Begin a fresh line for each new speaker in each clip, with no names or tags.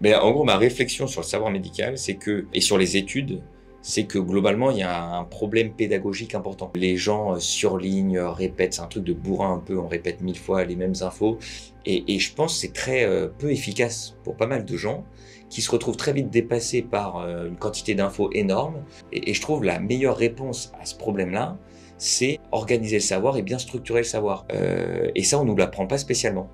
Mais en gros, ma réflexion sur le savoir médical, c'est que, et sur les études, c'est que globalement, il y a un problème pédagogique important. Les gens surlignent, répètent, c'est un truc de bourrin un peu, on répète 1000 fois les mêmes infos. Et je pense que c'est très peu efficace pour pas mal de gens qui se retrouvent très vite dépassés par une quantité d'infos énorme. Et je trouve la meilleure réponse à ce problème-là, c'est organiser le savoir et bien structurer le savoir. Et ça, on nous l'apprend pas spécialement.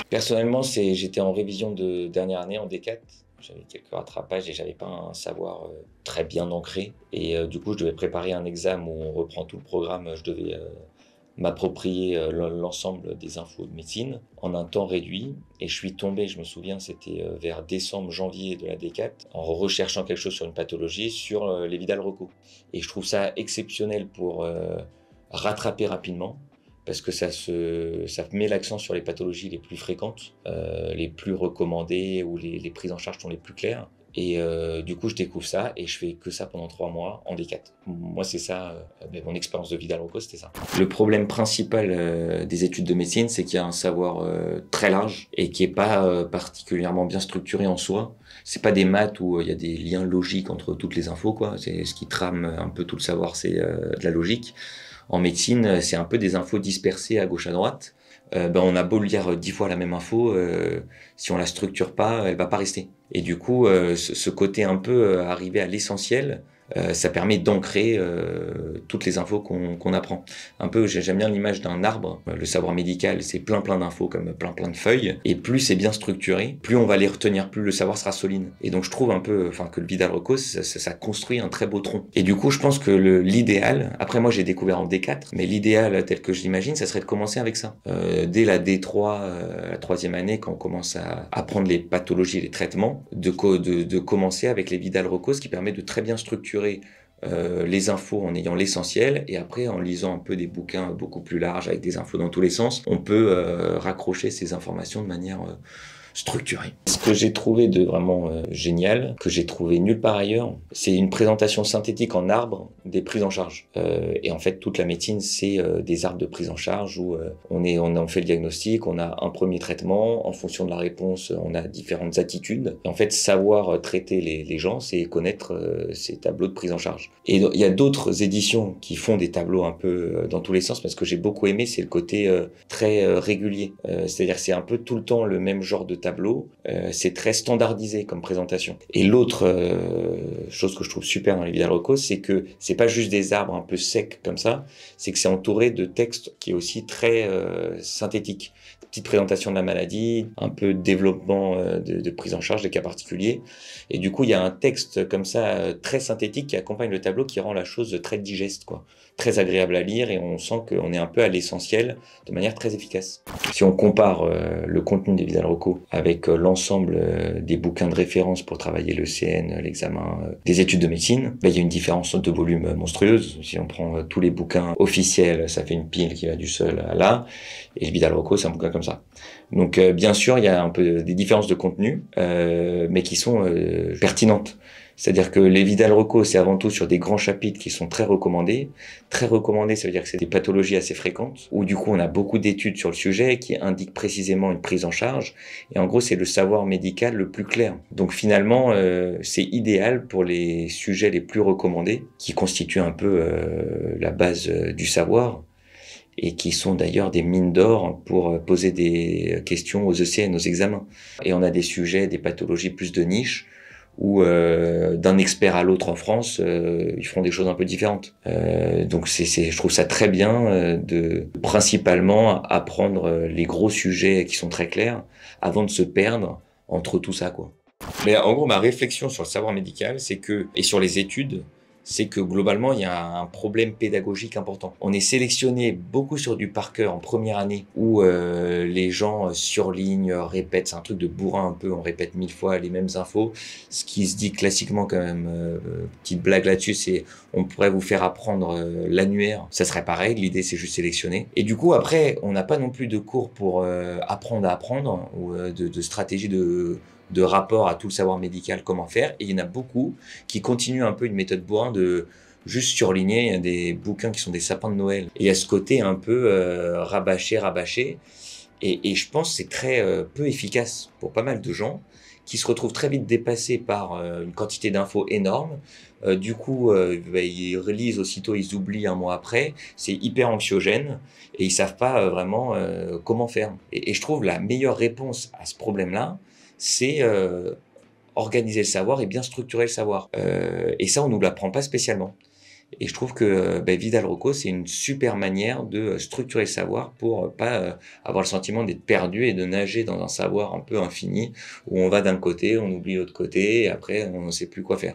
Personnellement, j'étais en révision de dernière année en D4. J'avais quelques rattrapages et j'avais pas un savoir très bien ancré. Et du coup, je devais préparer un examen où on reprend tout le programme. Je devais m'approprier l'ensemble des infos de médecine en un temps réduit. Et je suis tombé, je me souviens, c'était vers décembre, janvier de la D4, en recherchant quelque chose sur une pathologie, sur les Vidal-Rocco. Et je trouve ça exceptionnel pour rattraper rapidement, parce que ça met l'accent sur les pathologies les plus fréquentes, les plus recommandées, où les prises en charge sont les plus claires. Et du coup, je découvre ça et je fais que ça pendant 3 mois en D4. Moi, c'est ça, mon expérience de Vidal-Rocco, c'était ça. Le problème principal des études de médecine, c'est qu'il y a un savoir très large et qui est pas particulièrement bien structuré en soi. C'est pas des maths où il y a des liens logiques entre toutes les infos, quoi. C'est ce qui trame un peu tout le savoir, c'est de la logique. En médecine, c'est un peu des infos dispersées à gauche à droite. On a beau lire 10 fois la même info, si on la structure pas, elle va pas rester. Et du coup, ce côté un peu arriver à l'essentiel, ça permet d'ancrer toutes les infos qu'on apprend. Un peu, j'aime bien l'image d'un arbre. Le savoir médical, c'est plein d'infos comme plein de feuilles. Et plus c'est bien structuré, plus on va les retenir, plus le savoir sera solide. Et donc je trouve un peu, que le Vidal-Rocco, ça construit un très beau tronc. Et du coup, je pense que l'idéal, après moi j'ai découvert en D4, mais l'idéal tel que je l'imagine, ça serait de commencer avec ça. Dès la D3, la troisième année, quand on commence à apprendre les pathologies et les traitements, de commencer avec les Vidal-Rocco, ce qui permet de très bien structurer les infos en ayant l'essentiel, et après en lisant un peu des bouquins beaucoup plus larges avec des infos dans tous les sens, on peut raccrocher ces informations de manière structurée. Ce que j'ai trouvé de vraiment génial, que j'ai trouvé nulle part ailleurs, c'est une présentation synthétique en arbres des prises en charge. Et en fait, toute la médecine, c'est des arbres de prise en charge où on fait le diagnostic, on a un premier traitement, en fonction de la réponse, on a différentes attitudes. Et en fait, savoir traiter les gens, c'est connaître ces tableaux de prise en charge. Et il y a d'autres éditions qui font des tableaux un peu dans tous les sens, parce que j'ai beaucoup aimé, c'est le côté très régulier. C'est-à-dire que c'est un peu tout le temps le même genre de tableau, c'est très standardisé comme présentation. Et l'autre chose que je trouve super dans les Vidal-Rocco, c'est que c'est pas juste des arbres un peu secs comme ça, c'est que c'est entouré de textes qui est aussi très synthétique. Petite présentation de la maladie, un peu de développement de prise en charge des cas particuliers. Et du coup, il y a un texte comme ça très synthétique qui accompagne le tableau, qui rend la chose très digeste, quoi. Très agréable à lire, et on sent qu'on est un peu à l'essentiel de manière très efficace. Si on compare le contenu des Vidal-Rocco avec l'ensemble des bouquins de référence pour travailler le CN, l'examen des études de médecine, il y a une différence de volume monstrueuse. Si on prend tous les bouquins officiels, ça fait une pile qui va du seul à là, et le Vidal-Rocco, c'est un bouquin comme ça. Donc bien sûr, il y a un peu des différences de contenu, mais qui sont pertinentes. C'est-à-dire que les Vidal-Rocco, c'est avant tout sur des grands chapitres qui sont très recommandés. Très recommandés, ça veut dire que c'est des pathologies assez fréquentes, où du coup on a beaucoup d'études sur le sujet qui indiquent précisément une prise en charge. Et en gros, c'est le savoir médical le plus clair. Donc finalement, c'est idéal pour les sujets les plus recommandés, qui constituent un peu la base du savoir, et qui sont d'ailleurs des mines d'or pour poser des questions aux ECN, aux examens. Et on a des sujets, des pathologies plus de niche, où d'un expert à l'autre en France, ils feront des choses un peu différentes. Donc je trouve ça très bien de principalement apprendre les gros sujets qui sont très clairs avant de se perdre entre tout ça, quoi. Mais en gros, ma réflexion sur le savoir médical, c'est que, et sur les études, c'est que globalement, il y a un problème pédagogique important. On est sélectionné beaucoup sur du par cœur en première année où les gens surlignent, répètent, c'est un truc de bourrin un peu, on répète 1000 fois les mêmes infos. Ce qui se dit classiquement quand même, petite blague là-dessus, c'est on pourrait vous faire apprendre l'annuaire, ça serait pareil, l'idée c'est juste sélectionner. Et du coup après, on n'a pas non plus de cours pour apprendre à apprendre ou de stratégie de rapport à tout le savoir médical, comment faire. Et il y en a beaucoup qui continuent un peu une méthode bourrin de juste surligner. Il y a des bouquins qui sont des sapins de Noël. Et il y a ce côté un peu rabâché. Et je pense que c'est très peu efficace pour pas mal de gens qui se retrouvent très vite dépassés par une quantité d'infos énorme. Du coup, ils relisent aussitôt, ils oublient un mois après. C'est hyper anxiogène et ils savent pas vraiment comment faire. Et je trouve la meilleure réponse à ce problème-là, c'est organiser le savoir et bien structurer le savoir. Et ça, on nous l'apprend pas spécialement. Et je trouve que Vidal Rocco, c'est une super manière de structurer le savoir pour pas avoir le sentiment d'être perdu et de nager dans un savoir un peu infini où on va d'un côté, on oublie l'autre côté et après on ne sait plus quoi faire.